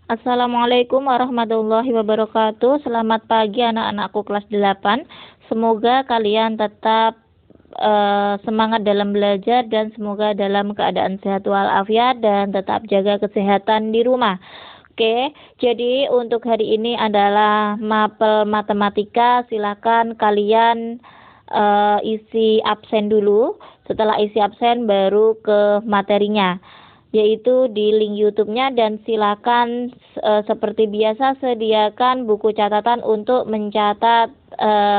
Assalamualaikum warahmatullahi wabarakatuh. Selamat pagi anak-anakku kelas 8. Semoga kalian tetap semangat dalam belajar dan semoga dalam keadaan sehat walafiat dan tetap jaga kesehatan di rumah. Oke, jadi untuk hari ini adalah mapel matematika. Silakan kalian isi absen dulu. Setelah isi absen baru ke materinya, yaitu di link YouTube-nya, dan silakan seperti biasa sediakan buku catatan untuk mencatat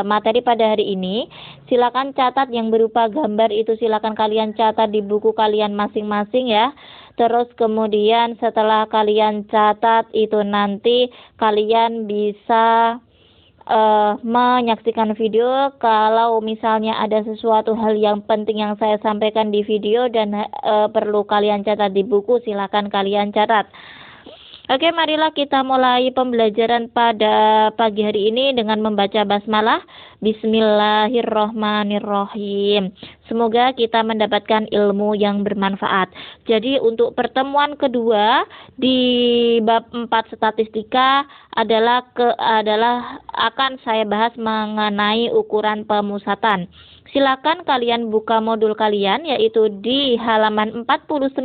materi pada hari ini. Silakan catat yang berupa gambar itu, silakan kalian catat di buku kalian masing-masing ya. Terus kemudian setelah kalian catat itu nanti kalian bisa menyaksikan video. Kalau misalnya ada sesuatu hal yang penting yang saya sampaikan di video dan perlu kalian catat di buku, silakan kalian catat. Oke, marilah kita mulai pembelajaran pada pagi hari ini dengan membaca basmalah. Bismillahirrohmanirrohim. Semoga kita mendapatkan ilmu yang bermanfaat. Jadi untuk pertemuan kedua di bab 4 statistika adalah akan saya bahas mengenai ukuran pemusatan. Silakan kalian buka modul kalian yaitu di halaman 49.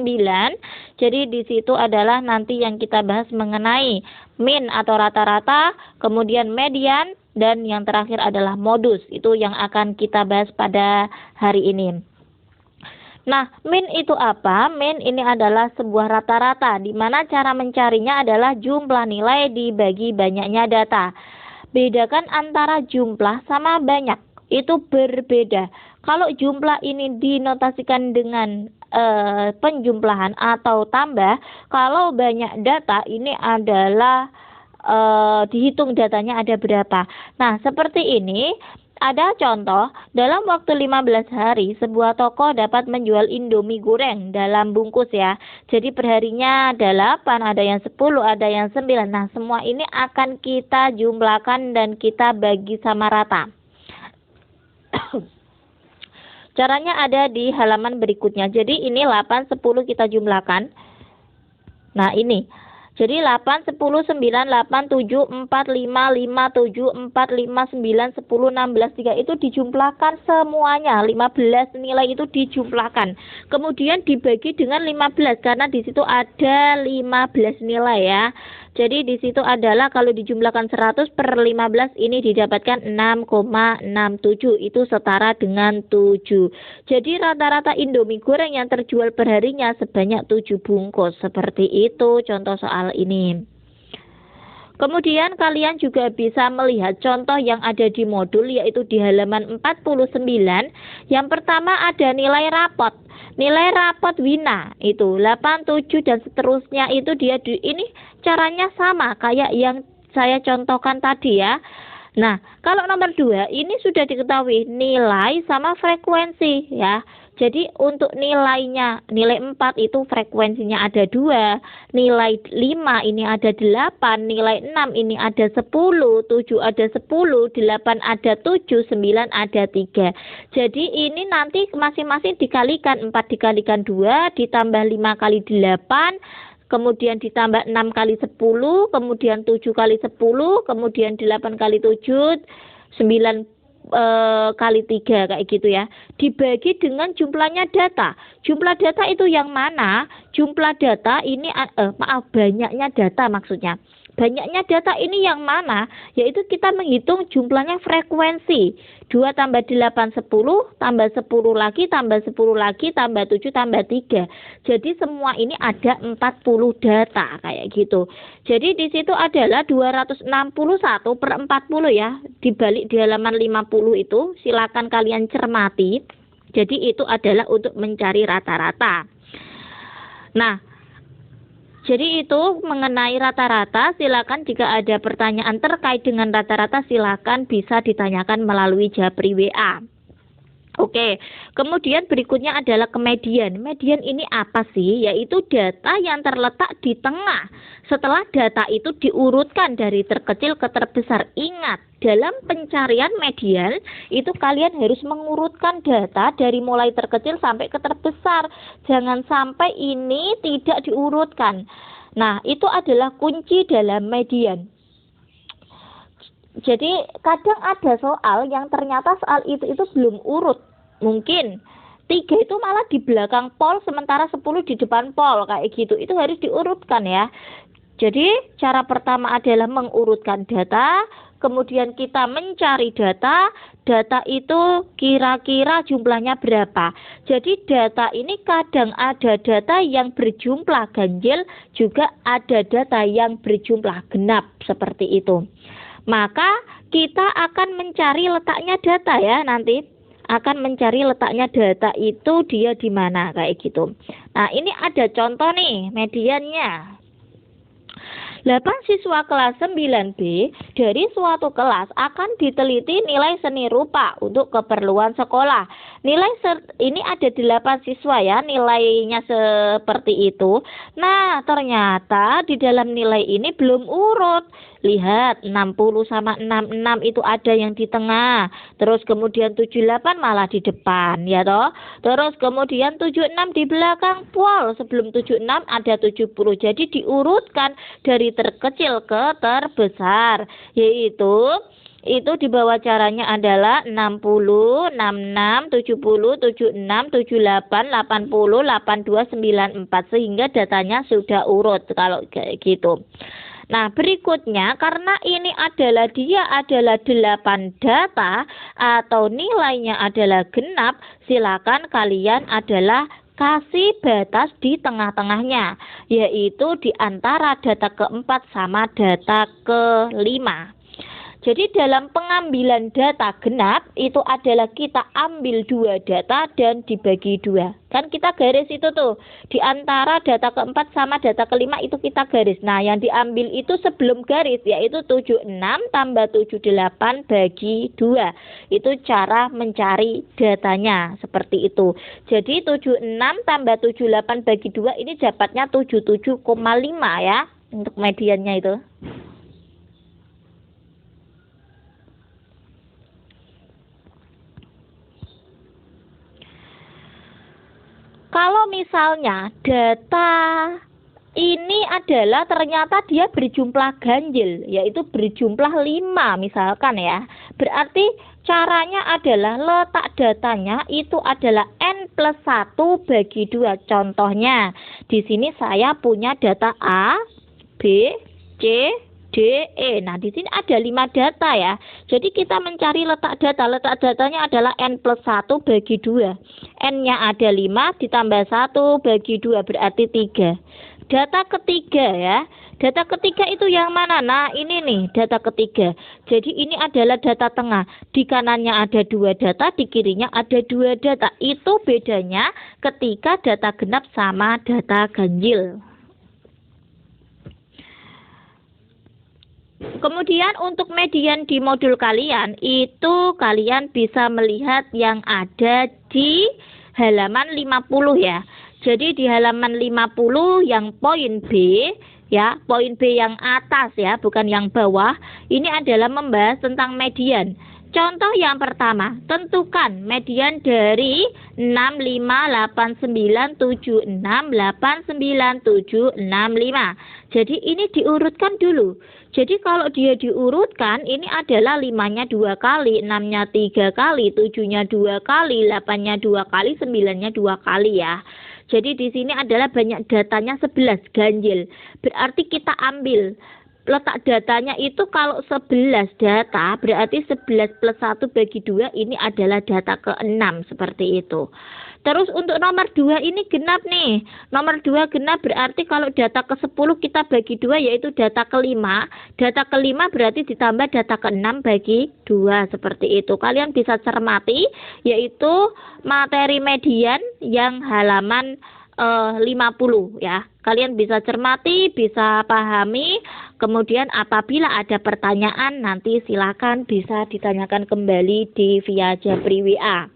Jadi di situ adalah nanti yang kita bahas mengenai min atau rata-rata, kemudian median, dan yang terakhir adalah modus. Itu yang akan kita bahas pada hari ini. Nah, min itu apa? Min ini adalah sebuah rata-rata, di mana cara mencarinya adalah jumlah nilai dibagi banyaknya data. Bedakan antara jumlah sama banyak, itu berbeda. Kalau jumlah ini dinotasikan dengan penjumlahan atau tambah, kalau banyak data ini adalah dihitung datanya ada berapa. Nah, seperti ini. Ada contoh, dalam waktu 15 hari sebuah toko dapat menjual Indomie goreng dalam bungkus ya. Jadi perharinya ada 8, ada yang 10, ada yang 9. Nah, semua ini akan kita jumlahkan dan kita bagi sama rata. Caranya ada di halaman berikutnya. Jadi ini 8, 10 kita jumlahkan. Nah, ini. Jadi 8, 10, 9, 8, 7, 4, 5, 5, 7, 4, 5, 9, 10, 16, 3 itu dijumlahkan semuanya. 15 nilai itu dijumlahkan. Kemudian dibagi dengan 15 karena di situ ada 15 nilai ya. Jadi di situ adalah kalau dijumlahkan 100 per 15 ini didapatkan 6,67. Itu setara dengan 7. Jadi rata-rata Indomie goreng yang terjual perharinya sebanyak 7 bungkus. Seperti itu contoh soal ini. Kemudian kalian juga bisa melihat contoh yang ada di modul yaitu di halaman 49. Yang pertama ada nilai rapot. Nilai rapot Wina itu 8, 7 dan seterusnya itu ini caranya sama kayak yang saya contohkan tadi ya. Nah, kalau nomor 2 ini sudah diketahui nilai sama frekuensi ya. Jadi untuk nilainya, nilai 4 itu frekuensinya ada 2, nilai 5 ini ada 8, nilai 6 ini ada 10, 7 ada 10, 8 ada 7, 9 ada 3. Jadi ini nanti masing-masing dikalikan, 4 dikalikan 2, ditambah 5 kali 8, kemudian ditambah 6 kali 10, kemudian 7 kali 10, kemudian 8 kali 7, 9 kali 3 kayak gitu ya. Dibagi dengan jumlahnya data. Jumlah data itu yang mana? Jumlah data ini banyaknya data maksudnya. Banyaknya data ini yang mana? Yaitu kita menghitung jumlahnya frekuensi. 2 tambah 8 10, tambah 10 lagi, tambah 10 lagi, tambah 7, tambah 3. Jadi semua ini ada 40 data kayak gitu. Jadi di situ adalah 261 per 40 ya. Dibalik di halaman 50 itu silakan kalian cermati. Jadi itu adalah untuk mencari rata-rata. Nah, jadi itu mengenai rata-rata, silakan jika ada pertanyaan terkait dengan rata-rata silakan bisa ditanyakan melalui Japri WA. Oke, kemudian berikutnya adalah kemedian. Median ini apa sih? Yaitu data yang terletak di tengah. Setelah data itu diurutkan dari terkecil ke terbesar. Ingat, dalam pencarian median itu kalian harus mengurutkan data dari mulai terkecil sampai ke terbesar. Jangan sampai ini tidak diurutkan. Nah, itu adalah kunci dalam median. Jadi kadang ada soal yang ternyata soal itu belum urut. Mungkin 3 itu malah di belakang pol, sementara 10 di depan pol, kayak gitu. Itu harus diurutkan ya. Jadi cara pertama adalah mengurutkan data, kemudian kita mencari data itu kira-kira jumlahnya berapa. Jadi data ini kadang ada data yang berjumlah ganjil, juga ada data yang berjumlah genap, seperti itu. Maka kita akan mencari letaknya data ya, nanti akan mencari letaknya data itu dia di mana, kayak gitu. Nah, ini ada contoh nih mediannya. 8 siswa kelas 9B dari suatu kelas akan diteliti nilai seni rupa untuk keperluan sekolah. Ini ada 8 siswa ya, nilainya seperti itu. Nah, ternyata di dalam nilai ini belum urut. Lihat, 60 sama 66 itu ada yang di tengah. Terus kemudian 78 malah di depan, ya toh. Terus kemudian 76 di belakang pol. Sebelum 76 ada 70. Jadi diurutkan dari terkecil ke terbesar, yaitu itu di bawah caranya adalah 60, 66, 70, 76, 78, 80, 82, 94, sehingga datanya sudah urut kalau kayak gitu. Nah, berikutnya karena ini dia adalah 8 data atau nilainya adalah genap, silakan kalian adalah kasih batas di tengah-tengahnya, yaitu di antara data keempat sama data kelima. Jadi dalam pengambilan data genap itu adalah kita ambil 2 data dan dibagi 2. Kan kita garis itu tuh. Di antara data keempat sama data kelima itu kita garis. Nah, yang diambil itu sebelum garis yaitu 76 tambah 78 bagi 2. Itu cara mencari datanya seperti itu. Jadi 76 tambah 78 bagi 2 ini dapatnya 77,5 ya untuk mediannya itu. Kalau misalnya data ini adalah ternyata dia berjumlah ganjil, yaitu berjumlah 5 misalkan ya. Berarti caranya adalah letak datanya itu adalah N+1 bagi 2. Contohnya, di sini saya punya data A, B, C, D, E. Nah, di sini ada 5 data ya. Jadi kita mencari letak data. Letak datanya adalah N+1 bagi 2. N-nya ada 5 ditambah 1 bagi 2 berarti 3. Data ketiga ya. Data ketiga itu yang mana? Nah, ini nih data ketiga. Jadi ini adalah data tengah. Di kanannya ada 2 data, di kirinya ada 2 data. Itu bedanya ketika data genap sama data ganjil. Kemudian untuk median di modul kalian itu kalian bisa melihat yang ada di halaman 50 ya. Jadi di halaman 50 yang poin B ya, poin B yang atas ya, bukan yang bawah. Ini adalah membahas tentang median. Contoh yang pertama, tentukan median dari 6, 5, 8, 9, 7, 6, 8, 9, 7, 6, 5. Jadi ini diurutkan dulu. Jadi kalau dia diurutkan, ini adalah 5-nya 2 kali, 6-nya 3 kali, 7-nya 2 kali, 8-nya 2 kali, 9-nya 2 kali ya. Jadi di sini adalah banyak datanya 11 ganjil. Berarti kita ambil letak datanya itu kalau 11 data, berarti 11 plus 1 bagi 2 ini adalah data ke-6 seperti itu. Terus untuk nomor 2 ini genap nih. Nomor 2 genap berarti kalau data ke-10 kita bagi 2 yaitu data ke-5. Data ke-5 berarti ditambah data ke-6 bagi 2 seperti itu. Kalian bisa cermati yaitu materi median yang halaman 50 ya. Kalian bisa cermati, bisa pahami. Kemudian apabila ada pertanyaan nanti silakan bisa ditanyakan kembali di via Japri WA.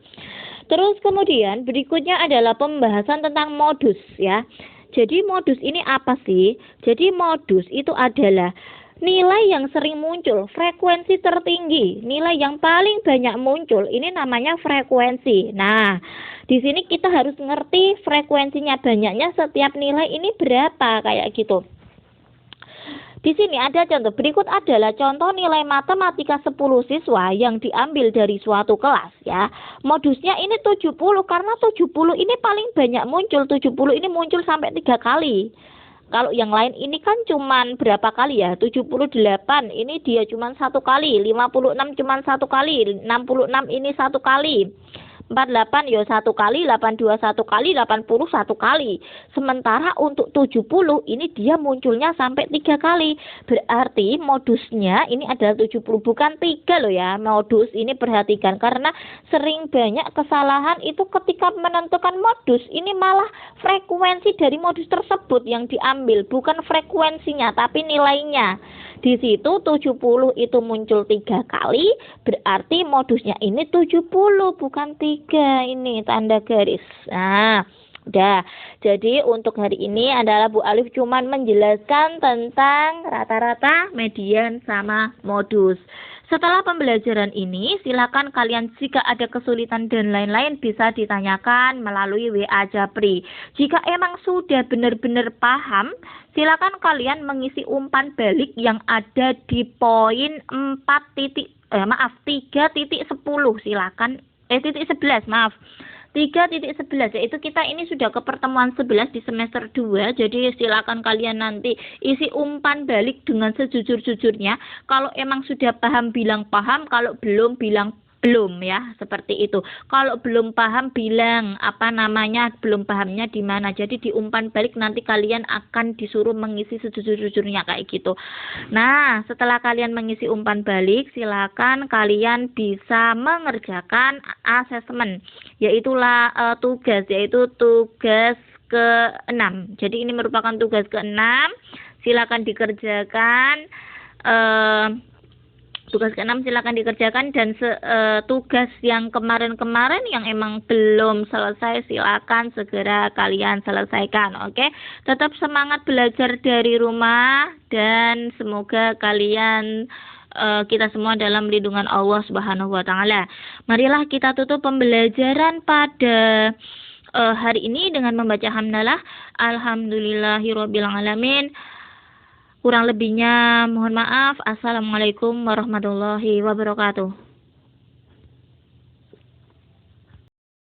Terus kemudian berikutnya adalah pembahasan tentang modus ya. Jadi modus ini apa sih? Jadi modus itu adalah nilai yang sering muncul, frekuensi tertinggi, nilai yang paling banyak muncul, ini namanya frekuensi. Nah, di sini kita harus ngerti frekuensinya banyaknya setiap nilai ini berapa kayak gitu. Di sini ada contoh. Berikut adalah contoh nilai matematika 10 siswa yang diambil dari suatu kelas ya. Modusnya ini 70 karena 70 ini paling banyak muncul. 70 ini muncul sampai 3 kali. Kalau yang lain ini kan cuman berapa kali ya? 78 ini dia cuman 1 kali, 56 cuman 1 kali, 66 ini 1 kali. 48 ya 1 kali, 82 1 kali, 80 1 kali. Sementara untuk 70 ini dia munculnya sampai 3 kali. Berarti modusnya ini adalah 70 bukan 3 loh ya. Modus ini perhatikan karena sering banyak kesalahan itu ketika menentukan modus. Ini malah frekuensi dari modus tersebut yang diambil, bukan frekuensinya tapi nilainya. Di situ 70 itu muncul 3 kali, berarti modusnya ini 70 bukan 3, ini tanda garis. Nah, udah. Jadi untuk hari ini adalah Bu Alif cuman menjelaskan tentang rata-rata, median, sama modus. Setelah pembelajaran ini, silakan kalian jika ada kesulitan dan lain-lain bisa ditanyakan melalui WA Japri. Jika emang sudah benar-benar paham, silakan kalian mengisi umpan balik yang ada di poin 3.10 silakan. Titik 11, maaf. 3.11 yaitu kita ini sudah ke pertemuan 11 di semester 2. Jadi silakan kalian nanti isi umpan balik dengan sejujur-jujurnya. Kalau emang sudah paham bilang paham, kalau belum bilang belum ya, seperti itu. Kalau belum paham bilang belum pahamnya di mana. Jadi di umpan balik nanti kalian akan disuruh mengisi sejujur-jujurnya kayak gitu. Nah, setelah kalian mengisi umpan balik, silakan kalian bisa mengerjakan asesmen, yaitu tugas ke-6. Jadi ini merupakan tugas ke-6. Silakan dikerjakan. Tugas ke-6 silakan dikerjakan dan tugas yang kemarin-kemarin yang emang belum selesai silakan segera kalian selesaikan. Oke? Tetap semangat belajar dari rumah dan semoga kalian kita semua dalam lindungan Allah Subhanahu wa taala. Marilah kita tutup pembelajaran pada hari ini dengan membaca hamdalah alhamdulillahirabbil alamin. Kurang lebihnya mohon maaf. Assalamualaikum warahmatullahi wabarakatuh.